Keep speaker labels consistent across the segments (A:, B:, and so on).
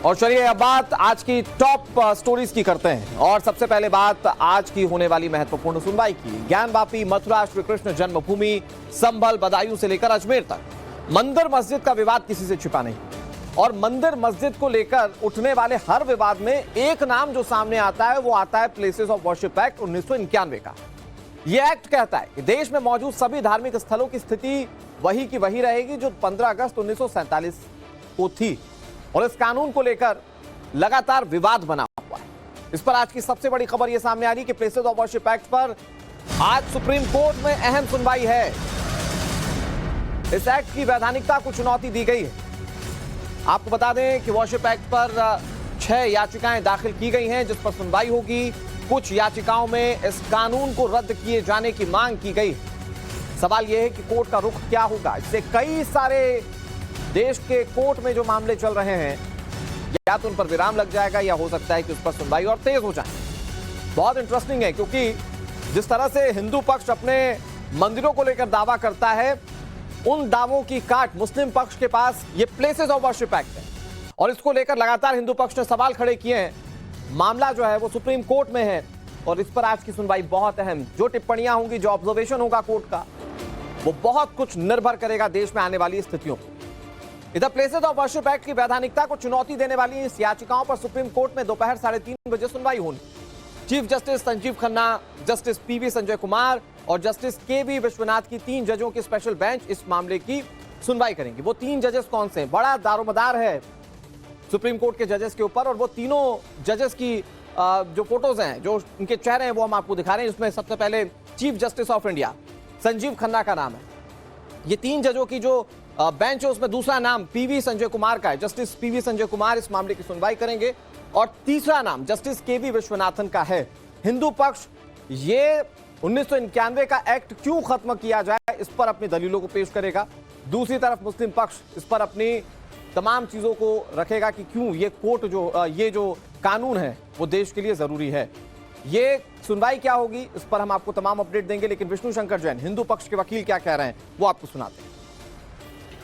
A: और चलिए अब बात आज की टॉप स्टोरीज की करते हैं। और सबसे पहले बात आज की होने वाली महत्वपूर्ण सुनवाई की। ज्ञानवापी, मथुरा, श्री कृष्ण जन्मभूमि, संभल, बदायूं से लेकर अजमेर तक मंदिर मस्जिद का विवाद किसी से छिपा नहीं। और मंदिर मस्जिद को लेकर उठने वाले हर विवाद में एक नाम जो सामने आता है वो आता है प्लेसेस ऑफ वर्शिप एक्ट 1991 का। यह एक्ट कहता है कि देश में मौजूद सभी धार्मिक स्थलों की स्थिति वही की वही रहेगी जो 15 अगस्त 1947 को थी। और इस कानून को लेकर लगातार विवाद बना हुआ है। इस पर आज की सबसे बड़ी खबर यह सामने आ रही है कि प्लेसेस ऑफ वर्शिप एक्ट पर आज सुप्रीम कोर्ट में अहम सुनवाई है। इस एक्ट की वैधानिकता को चुनौती दी गई है। आपको बता दें कि वर्शिप एक्ट पर 6 याचिकाएं दाखिल की गई हैं जिस पर सुनवाई होगी। कुछ याचिकाओं में इस कानून को रद्द किए जाने की मांग की गई है। सवाल यह है कि कोर्ट का रुख क्या होगा। इससे कई सारे देश के कोर्ट में जो मामले चल रहे हैं या तो उन पर विराम लग जाएगा या हो सकता है कि उस पर सुनवाई और तेज हो जाए। बहुत इंटरेस्टिंग है क्योंकि जिस तरह से हिंदू पक्ष अपने मंदिरों को लेकर दावा करता है उन दावों की काट मुस्लिम पक्ष के पास ये प्लेसेस ऑफ वर्शिप एक्ट है। और इसको लेकर लगातार हिंदू पक्ष ने सवाल खड़े किए हैं। मामला जो है वो सुप्रीम कोर्ट में है और इस पर आज की सुनवाई बहुत अहम। जो टिप्पणियां होंगी, जो ऑब्जर्वेशन होगा कोर्ट का, वो बहुत कुछ निर्भर करेगा देश में आने वाली स्थितियों पर। इधर प्लेसेस ऑफ वर्शिप एक्ट की वैधानिकता को चुनौती देने वाली इस याचिकाओं पर सुप्रीम कोर्ट में दोपहर 3:30 बजे सुनवाई होनी। Chief justice Sanjeev Khanna, justice PV Sanjay Kumar और जस्टिस केवी विश्वनाथ की 3 जजों की स्पेशल बेंच इस मामले की सुनवाई करेंगी। वो 3 जजेस कौन से हैं? बड़ा दारोमदार है सुप्रीम कोर्ट के जजेस के ऊपर। और वो तीनों जजेस की जो फोटोज हैं, जो उनके चेहरे हैं, वो हम आपको दिखा रहे हैं। इसमें सबसे पहले chief justice of India Sanjeev Khanna का नाम है। ये 3 जजों की जो बेंच है उसमें दूसरा नाम पीवी संजय कुमार का है। जस्टिस पीवी संजय कुमार इस मामले की सुनवाई करेंगे। और तीसरा नाम जस्टिस केवी विश्वनाथन का है। हिंदू पक्ष ये 1991 का एक्ट क्यों खत्म किया जाए इस पर अपनी दलीलों को पेश करेगा। दूसरी तरफ मुस्लिम पक्ष इस पर अपनी तमाम चीजों को रखेगा कि क्यों ये कोर्ट ये जो कानून है वो देश के लिए जरूरी है। ये सुनवाई क्या होगी इस पर हम आपको तमाम अपडेट देंगे। लेकिन विष्णु शंकर जैन, हिंदू पक्ष के वकील, क्या कह रहे हैं वो आपको सुनाते हैं।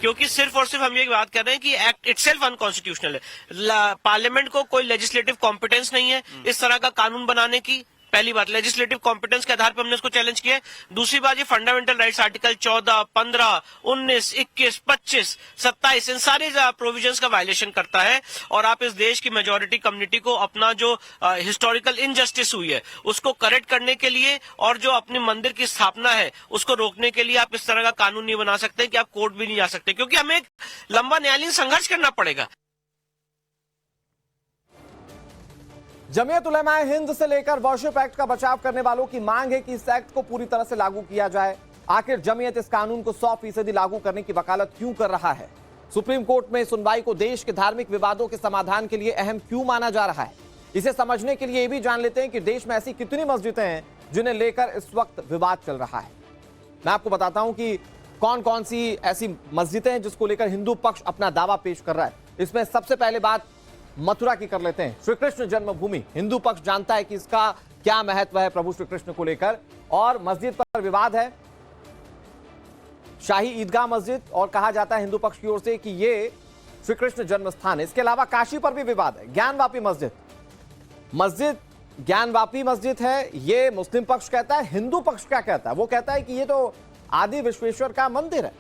B: क्योंकि सिर्फ और सिर्फ हम ये बात कर रहे हैं कि एक्ट इटसेल्फ अनकॉन्स्टिट्यूशनल है। पार्लियामेंट को कोई लेजिस्लेटिव कॉम्पिटेंस नहीं है इस तरह का कानून बनाने की। पहली बात, लेजिस्लेटिव कॉम्पिटेंस के आधार पर हमने इसको चैलेंज किया है। दूसरी बात, ये फंडामेंटल राइट्स आर्टिकल 14, 15, 19, 21, 25, 27 इन सारे प्रोविजंस का वायलेशन करता है। और आप इस देश की मेजोरिटी कम्युनिटी को अपना जो हिस्टोरिकल इनजस्टिस हुई है उसको करेक्ट करने के लिए और जो अपने मंदिर की स्थापना है उसको रोकने के लिए आप इस तरह का कानून नहीं बना सकते कि आप कोर्ट भी नहीं जा सकते, क्योंकि हमें एक लंबा न्यायालयीन संघर्ष करना पड़ेगा।
A: जमीयत उलेमाए हिंद से लेकर वर्शिप एक्ट का बचाव करने वालों की मांग है कि इस एक्ट को पूरी तरह से लागू किया जाए। आखिर जमीयत इस कानून को 100% लागू करने की वकालत क्यों कर रहा है? सुप्रीम कोर्ट में सुनवाई को देश के धार्मिक विवादों के समाधान के लिए अहम क्यों माना जा रहा है? इसे समझने के लिए ये भी जान लेते हैं कि देश में ऐसी कितनी मस्जिदें हैं जिन्हें लेकर इस वक्त विवाद चल रहा है। मैं आपको बताता हूं कि कौन कौन सी ऐसी मस्जिदें हैं जिसको लेकर हिंदू पक्ष अपना दावा पेश कर रहा है। इसमें सबसे पहले बात मथुरा की कर लेते हैं। श्री कृष्ण जन्मभूमि, हिंदू पक्ष जानता है कि इसका क्या महत्व है प्रभु श्री कृष्ण को लेकर। और मस्जिद पर विवाद है, शाही ईदगाह मस्जिद, और कहा जाता है हिंदू पक्ष की ओर से कि ये श्री कृष्ण जन्म स्थान है। इसके अलावा काशी पर भी विवाद है। ज्ञानवापी मस्जिद ज्ञानवापी मस्जिद है, ये मुस्लिम पक्ष कहता है। हिंदू पक्ष क्या कहता है? वो कहता है कि ये तो आदि विश्वेश्वर का मंदिर है।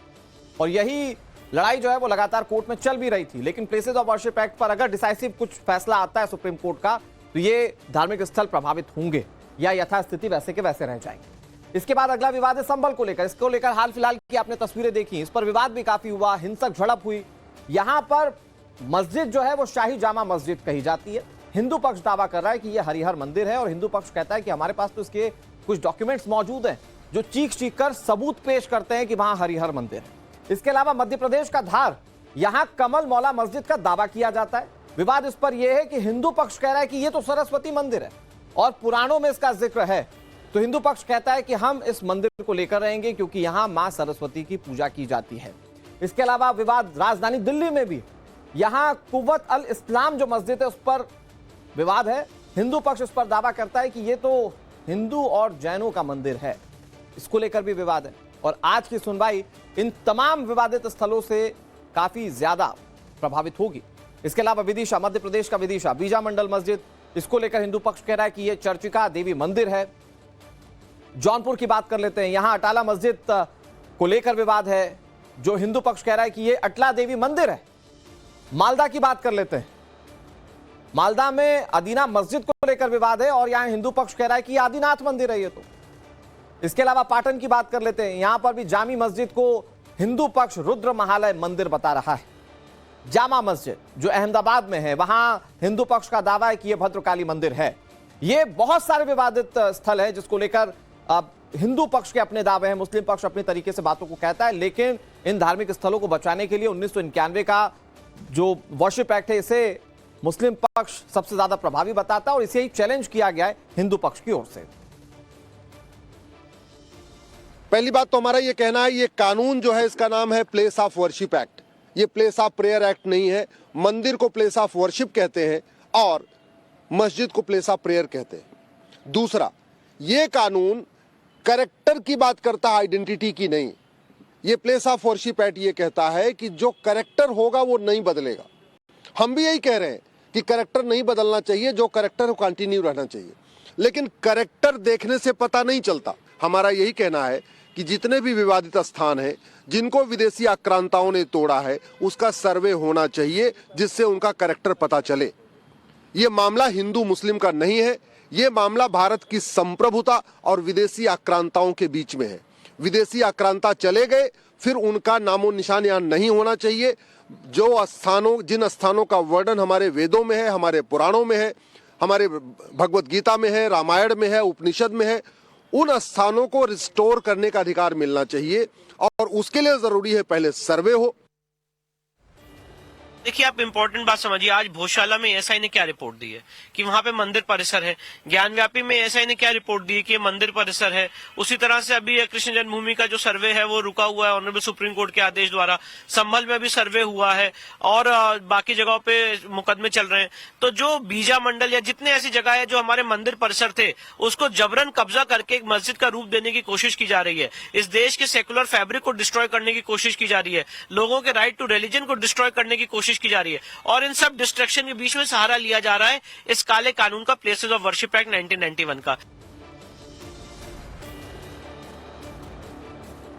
A: और यही लड़ाई जो है वो लगातार कोर्ट में चल भी रही थी। लेकिन प्लेसेस ऑफ वर्शिप एक्ट पर अगर डिसाइसिव कुछ फैसला आता है सुप्रीम कोर्ट का तो ये धार्मिक स्थल प्रभावित होंगे या यथास्थिति वैसे के वैसे रह जाएंगे। इसके बाद अगला विवाद है संभल को लेकर। इसको लेकर हाल फिलहाल की आपने तस्वीरें देखी, इस पर विवाद भी काफी हुआ, हिंसक झड़प हुई। यहां पर मस्जिद जो है वो शाही जामा मस्जिद कही जाती है। हिंदू पक्ष दावा कर रहा है कि यह हरिहर मंदिर है और हिंदू पक्ष कहता है कि हमारे पास तो इसके कुछ डॉक्यूमेंट्स मौजूद हैं जो चीख कर सबूत पेश करते हैं कि वहां हरिहर मंदिर है। इसके अलावा मध्य प्रदेश का धार, यहां कमल मौला मस्जिद का दावा किया जाता है। विवाद इस पर यह है कि हिंदू पक्ष कह रहा है कि यह तो सरस्वती मंदिर है और पुराणों में इसका जिक्र है। तो हिंदू पक्ष कहता है कि हम इस मंदिर को लेकर रहेंगे क्योंकि यहां मां सरस्वती की पूजा की जाती है। इसके अलावा विवाद राजधानी दिल्ली में भी, यहां कुव्वत अल इस्लाम जो मस्जिद है उस पर विवाद है। हिंदू पक्ष इस पर दावा करता है कि यह तो हिंदू और जैनों का मंदिर है, इसको लेकर भी विवाद है। और आज की सुनवाई इन तमाम विवादित स्थलों से काफी ज्यादा प्रभावित होगी। इसके अलावा विदिशा, मध्य प्रदेश का विदिशा बीजा मंडल मस्जिद, इसको लेकर हिंदू पक्ष कह रहा है कि यह चर्चिका देवी मंदिर है। जौनपुर की बात कर लेते हैं, यहां अटाला मस्जिद को लेकर विवाद है, जो हिंदू पक्ष कह रहा है कि यह अटला देवी मंदिर है। मालदा की बात कर लेते हैं, मालदा में अदीना मस्जिद को लेकर विवाद है और यहां हिंदू पक्ष कह रहा है कि यह आदिनाथ मंदिर है ये तो। इसके अलावा पाटन की बात कर लेते हैं, यहां पर भी जामी मस्जिद को हिंदू पक्ष रुद्र महालय मंदिर बता रहा है। जामा मस्जिद जो अहमदाबाद में है, वहां हिंदू पक्ष का दावा है कि यह भद्रकाली मंदिर है। ये बहुत सारे विवादित स्थल है जिसको लेकर अब हिंदू पक्ष के अपने दावे हैं, मुस्लिम पक्ष अपने तरीके से बातों को कहता है, लेकिन इन धार्मिक स्थलों को बचाने के लिए 1991 का जो वर्शिप एक्ट है, इसे मुस्लिम पक्ष सबसे ज्यादा प्रभावी बताता है और इसे ही चैलेंज किया गया है हिंदू पक्ष की ओर से।
C: पहली बात तो हमारा ये कहना है, ये कानून जो है इसका नाम है प्लेस ऑफ वर्शिप एक्ट। ये प्लेस ऑफ प्रेयर एक्ट नहीं है। मंदिर को प्लेस ऑफ वर्शिप कहते हैं और मस्जिद को प्लेस ऑफ प्रेयर कहते हैं। दूसरा, ये कानून कैरेक्टर की बात करता है, आइडेंटिटी की नहीं। ये प्लेस ऑफ वर्शिप एक्ट ये कहता है कि जो कैरेक्टर होगा वो नहीं बदलेगा। हम भी यही कह रहे हैं कि कैरेक्टर नहीं बदलना चाहिए, जो कैरेक्टर है कंटिन्यू रहना चाहिए, लेकिन कैरेक्टर देखने से पता नहीं चलता। हमारा यही कहना है कि जितने भी विवादित स्थान हैं, जिनको विदेशी आक्रांताओं ने तोड़ा है, उसका सर्वे होना चाहिए जिससे उनका कैरेक्टर पता चले। ये मामला हिंदू मुस्लिम का नहीं है, ये मामला भारत की संप्रभुता और विदेशी आक्रांताओं के बीच में है। विदेशी आक्रांता चले गए, फिर उनका नामो निशान यहाँ नहीं होना चाहिए। जो स्थानों, जिन स्थानों का वर्णन हमारे वेदों में है, हमारे पुराणों में है, हमारे भगवत गीता में है, रामायण में है, उपनिषद में है, उन स्थानों को रिस्टोर करने का अधिकार मिलना चाहिए और उसके लिए जरूरी है पहले सर्वे हो।
B: देखिए, आप इंपॉर्टेंट बात समझिए। आज भोजशाला में एसआई ने क्या रिपोर्ट दी है कि वहां पे मंदिर परिसर है। ज्ञानव्यापी में एसआई ने क्या रिपोर्ट दी है कि ये मंदिर परिसर है। उसी तरह से अभी कृष्ण जन्मभूमि का जो सर्वे है वो रुका हुआ है ऑनरेबल सुप्रीम कोर्ट के आदेश द्वारा। संभल में भी सर्वे हुआ है और बाकी जगहों पे मुकदमे चल रहे हैं। तो जो बीजा मंडल या जितने ऐसी जगह है जो हमारे मंदिर परिसर थे, उसको जबरन कब्जा करके एक मस्जिद का रूप देने की कोशिश की जा रही है। इस देश के सेकुलर फैब्रिक को डिस्ट्रॉय करने की कोशिश की जा रही है। लोगों के राइट टू रिलीजन को डिस्ट्रॉय करने की कोशिश की जा रही है और इन सब डिस्ट्रक्शन के बीच में सहारा लिया जा रहा है इस काले कानून का, प्लेसेस ऑफ वर्शिप एक्ट 1991 का।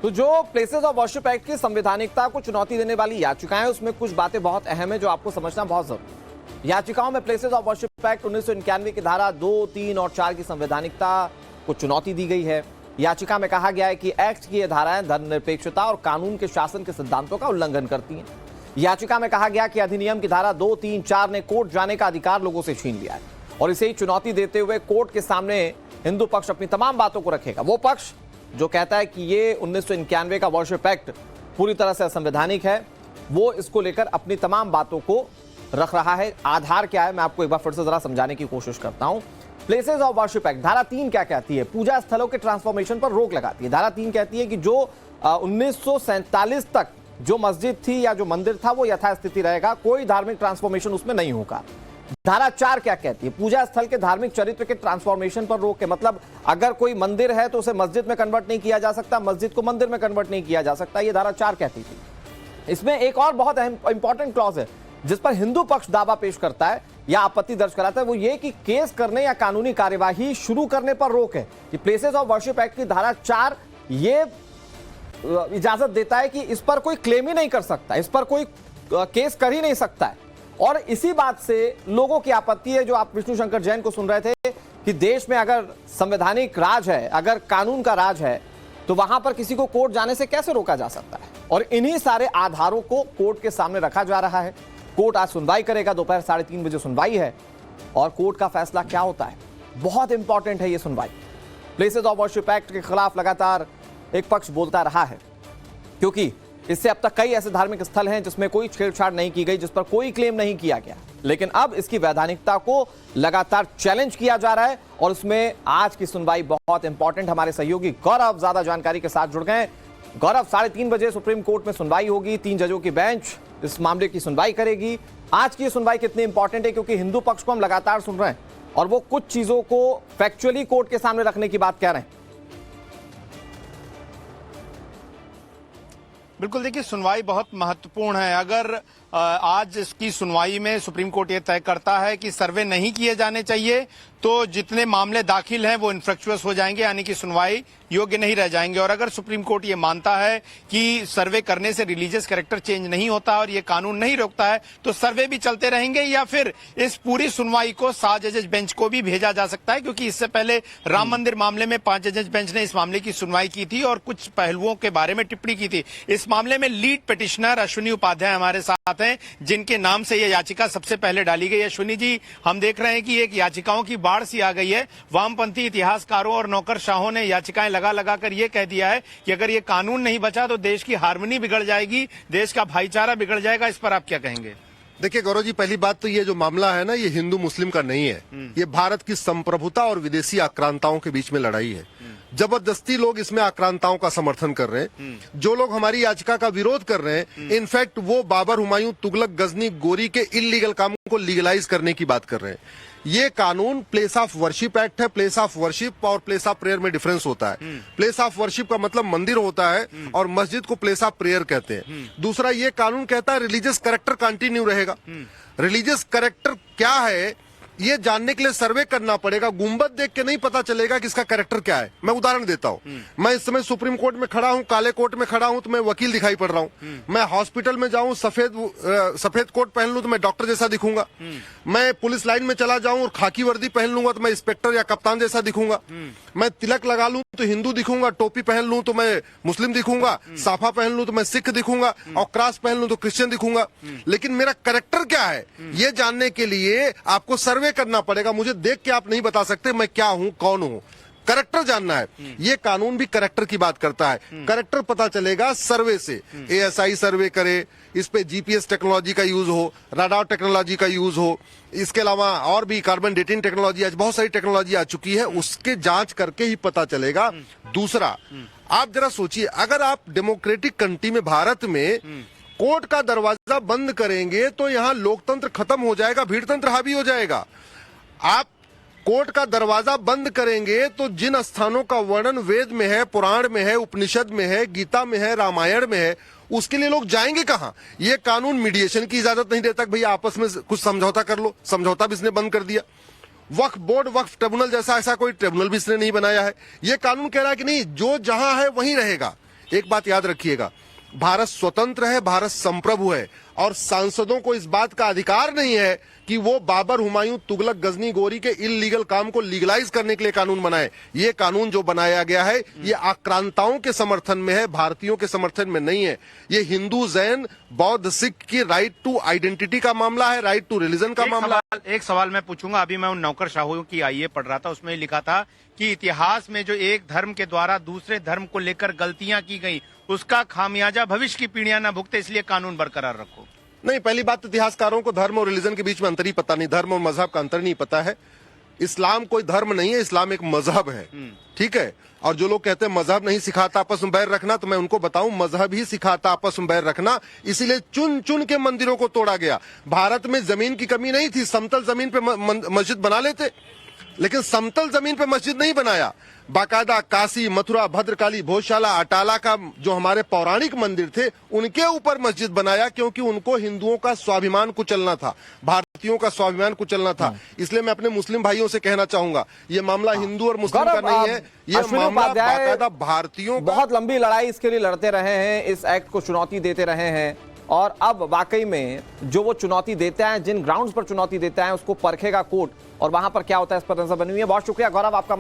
A: तो जो प्लेसेस ऑफ वर्शिप एक्ट की संवैधानिकता को चुनौती देने वाली याचिकाएं, उसमें कुछ बातें बहुत अहम है जो आपको समझना बहुत जरूरी है। याचिकाओं में प्लेसेस ऑफ वर्शिप एक्ट 1991 की धारा 2, 3 और 4 की संवैधानिकता को चुनौती दी गई है। याचिका में कहा गया है कि एक्ट की ये धाराएं धर्मनिरपेक्षता और कानून के शासन के सिद्धांतों का उल्लंघन करती हैं। याचिका में कहा गया कि अधिनियम की धारा 2, 3, 4 ने कोर्ट जाने का अधिकार लोगों से छीन लिया है और इसे ही चुनौती देते हुए कोर्ट के सामने हिंदू पक्ष अपनी तमाम बातों को रखेगा। वो पक्ष जो कहता है कि ये 1991 का वर्शिप एक्ट पूरी तरह से असंवैधानिक है, वो इसको लेकर अपनी तमाम बातों को रख रहा है। आधार क्या है, मैं आपको एक बार फिर से जरा समझाने की कोशिश करता हूं। प्लेसेस ऑफ वर्शिप एक्ट धारा 3 क्या कहती है? पूजा स्थलों के ट्रांसफॉर्मेशन पर रोक लगाती है। धारा 3 कहती है कि जो 1947 तक जो मस्जिद थी या जो मंदिर था वो यथास्थिति रहेगा, कोई धार्मिक ट्रांसफॉर्मेशन उसमें नहीं होगा। धारा 4 क्या कहती है? पूजा स्थल के धार्मिक चरित्र के ट्रांसफॉर्मेशन पर रोक है। मतलब अगर कोई मंदिर है तो उसे मस्जिद में कन्वर्ट नहीं किया जा सकता, मस्जिद को मंदिर में कन्वर्ट नहीं किया जा सकता, ये धारा 4 कहती थी। इसमें एक और बहुत इंपॉर्टेंट क्लॉज है जिस पर हिंदू पक्ष दावा पेश करता है या आपत्ति दर्ज कराता है, वो ये कि केस करने या कानूनी कार्यवाही शुरू करने पर रोक है। कि प्लेसेस ऑफ वर्शिप एक्ट की धारा 4 ये इजाजत देता है कि इस पर कोई क्लेम ही नहीं कर सकता, इस पर कोई केस कर ही नहीं सकता है। और इसी बात से लोगों की आपत्ति है, जो आप विष्णु शंकर जैन को सुन रहे थे, कि देश में अगर संवैधानिक राज है, अगर कानून का राज है, तो वहां पर किसी को कोर्ट जाने से कैसे रोका जा सकता है। और इन्हीं सारे आधारों को कोर्ट के सामने रखा जा रहा है। कोर्ट आज सुनवाई करेगा, दोपहर 3:30 बजे सुनवाई है और कोर्ट का फैसला क्या होता है, बहुत इंपॉर्टेंट है ये सुनवाई। प्लेसेस ऑफ वर्शिप एक्ट के खिलाफ लगातार एक पक्ष बोलता रहा है, क्योंकि इससे अब तक कई ऐसे धार्मिक स्थल हैं जिसमें कोई छेड़छाड़ नहीं की गई, जिस पर कोई क्लेम नहीं किया गया, लेकिन अब इसकी वैधानिकता को लगातार चैलेंज किया जा रहा है। और उसमें आज की सुनवाई बहुत इंपॉर्टेंट। हमारे सहयोगी गौरव ज्यादा जानकारी के साथ जुड़ गए। गौरव, 3:30 बजे सुप्रीम कोर्ट में सुनवाई होगी, 3 जजों की बेंच इस मामले की सुनवाई करेगी। आज की सुनवाई कितनी इंपॉर्टेंट है, क्योंकि हिंदू पक्ष को हम लगातार सुन रहे हैं और वो कुछ चीजों को फैक्चुअली कोर्ट के सामने रखने की बात कह रहे हैं।
D: बिल्कुल, देखिए, सुनवाई बहुत महत्वपूर्ण है। अगर आज इसकी सुनवाई में सुप्रीम कोर्ट ये तय करता है कि सर्वे नहीं किए जाने चाहिए तो जितने मामले दाखिल हैं वो इन्फ्रक्चुअस हो जाएंगे, यानी कि सुनवाई योग्य नहीं रह जाएंगे। और अगर सुप्रीम कोर्ट ये मानता है कि सर्वे करने से रिलीजियस कैरेक्टर चेंज नहीं होता और ये कानून नहीं रोकता है तो सर्वे भी चलते रहेंगे, या फिर इस पूरी सुनवाई को 7 जजेज बेंच को भी भेजा जा सकता है, क्योंकि इससे पहले राम मंदिर मामले में 5 जजेज बेंच ने इस मामले की सुनवाई की थी और कुछ पहलुओं के बारे में टिप्पणी की थी। इस मामले में लीड पिटिशनर अश्विनी उपाध्याय हमारे साथ हैं, जिनके नाम से यह याचिका सबसे पहले डाली गई। अश्विनी जी, हम देख रहे हैं कि एक याचिकाओं की बाढ़ सी आ गई है। वामपंथी इतिहासकारों और नौकरशाहों ने याचिकाएं लगा कर यह कह दिया है कि अगर ये कानून नहीं बचा तो देश की हार्मनी बिगड़ जाएगी, देश का भाईचारा बिगड़ जाएगा। इस पर आप क्या कहेंगे?
C: देखिए गौरव जी, पहली बात तो ये जो मामला है ना, ये हिंदू मुस्लिम का नहीं है, ये भारत की संप्रभुता और विदेशी आक्रांताओं के बीच में लड़ाई है। जबरदस्ती लोग इसमें आक्रांताओं का समर्थन कर रहे हैं। जो लोग हमारी याचिका का विरोध कर रहे हैं, इनफैक्ट वो बाबर, हुमायूं, तुगलक, गजनी, गोरी के इलीगल कामों को लीगलाइज करने की बात कर रहे हैं। ये कानून प्लेस ऑफ वर्शिप एक्ट है। प्लेस ऑफ वर्शिप और प्लेस ऑफ प्रेयर में डिफरेंस होता है। प्लेस ऑफ वर्शिप का मतलब मंदिर होता है और मस्जिद को प्लेस ऑफ प्रेयर कहते हैं। दूसरा, ये कानून कहता है रिलीजियस कैरेक्टर कंटिन्यू रहेगा। रिलीजियस कैरेक्टर क्या है ये जानने के लिए सर्वे करना पड़ेगा। गुंबद देख के नहीं पता चलेगा कि इसका कैरेक्टर क्या है। मैं उदाहरण देता हूं, मैं इस समय सुप्रीम कोर्ट में खड़ा हूं, काले कोर्ट में खड़ा हूं तो मैं वकील दिखाई पड़ रहा हूं। मैं हॉस्पिटल में जाऊं, सफेद कोट पहन लूं तो मैं डॉक्टर जैसा दिखूंगा। मैं पुलिस लाइन में चला जाऊं और खाकी वर्दी पहन लूंगा तो मैं इंस्पेक्टर या कप्तान जैसा दिखूंगा। मैं तिलक लगा लूं तो हिंदू दिखूंगा, टोपी पहन लूं तो मैं मुस्लिम दिखूंगा, साफा पहन लूं तो मैं सिख दिखूंगा और क्रॉस पहन लूं तो क्रिश्चियन दिखूंगा। लेकिन मेरा कैरेक्टर क्या है ये जानने के लिए आपको सर्वे करना पड़ेगा। मुझे देख के आप नहीं बता सकते मैं क्या हूं, कौन हूं। कैरेक्टर जानना है। ये कानून भी कैरेक्टर की बात करता है। कैरेक्टर पता चलेगा सर्वे से। एएसआई सर्वे करे, इस पे जीपीएस टेक्नोलॉजी का यूज हो, राडार टेक्नोलॉजी का यूज हो, इसके अलावा और भी कार्बन डेटिंग टेक्नोलॉजी, आज बहुत सारी टेक्नोलॉजी आ चुकी है, उसके जांच करके ही पता चलेगा। दूसरा, आप जरा सोचिए, अगर आप डेमोक्रेटिक कंट्री में, भारत में कोर्ट का दरवाजा बंद करेंगे तो यहां लोकतंत्र खत्म हो जाएगा, भीड़तंत्र हावी हो जाएगा। आप कोर्ट का दरवाजा बंद करेंगे तो जिन स्थानों का वर्णन वेद में है, पुराण में है, उपनिषद में है, गीता में है, रामायण में है, उसके लिए लोग जाएंगे कहां? ये कानून मीडिएशन की इजाजत नहीं देता कि भैया आपस में कुछ समझौता कर लो। समझौता भी इसने बंद कर दिया। वक्फ बोर्ड, वक्फ ट्रिब्यूनल जैसा ऐसा कोई ट्रिब्यूनल भी इसने नहीं बनाया है। ये कानून कह रहा है कि नहीं, जो जहां है वहीं रहेगा। एक बात याद रखिएगा, भारत स्वतंत्र है, भारत संप्रभु है और सांसदों को इस बात का अधिकार नहीं है कि वो बाबर, हुमायूं, तुगलक, गजनी, गोरी के इलीगल काम को लीगलाइज करने के लिए कानून बनाए। ये कानून जो बनाया गया है ये आक्रांताओं के समर्थन में है, भारतीयों के समर्थन में नहीं है। ये हिंदू, जैन, बौद्ध, सिख की राइट टू आइडेंटिटी का मामला है, राइट टू रिलीजन का मामला।
D: एक सवाल मैं पूछूंगा। अभी मैं उन नौकरशाहों की आईए पढ़ रहा था, उसमें लिखा था कि इतिहास में जो एक धर्म के द्वारा दूसरे धर्म को लेकर गलतियां की गई उसका खामियाजा भविष्य की पीढ़ियां न भुगते, इसलिए कानून बरकरार रखो।
C: नहीं, पहली बात तो इतिहासकारों को धर्म और रिलीजन के बीच में अंतर ही पता नहीं, धर्म और मजहब का अंतर नहीं पता है। इस्लाम कोई धर्म नहीं है, इस्लाम एक मजहब है, ठीक है। और जो लोग कहते हैं मजहब नहीं सिखाता आपस में बैर रखना, तो मैं उनको बताऊं मजहब ही सिखाता आपस में बैर रखना। इसीलिए चुन चुन के मंदिरों को तोड़ा गया। भारत में जमीन की कमी नहीं थी, समतल जमीन पे मस्जिद बना लेते, लेकिन समतल जमीन पे मस्जिद नहीं बनाया। बाकायदा काशी, मथुरा, भद्रकाली, भोजशाला, अटाला का जो हमारे पौराणिक मंदिर थे उनके ऊपर मस्जिद बनाया, क्योंकि उनको हिंदुओं का स्वाभिमान कुचलना था, भारतीयों का स्वाभिमान कुचलना था। इसलिए मैं अपने मुस्लिम भाइयों से कहना चाहूंगा, ये मामला हिंदू और मुस्लिम का नहीं है, ये मामला बाकायदा भारतीयों का।
A: बहुत लंबी लड़ाई इसके लिए लड़ते रहे हैं, इस एक्ट को चुनौती देते रहे हैं और अब वाकई में जो वो चुनौती देता है, जिन ग्राउंड्स पर चुनौती देता है उसको परखेगा कोर्ट और वहां पर क्या होता है इस पर नजर बनी हुई है। बहुत शुक्रिया गौरव आपका।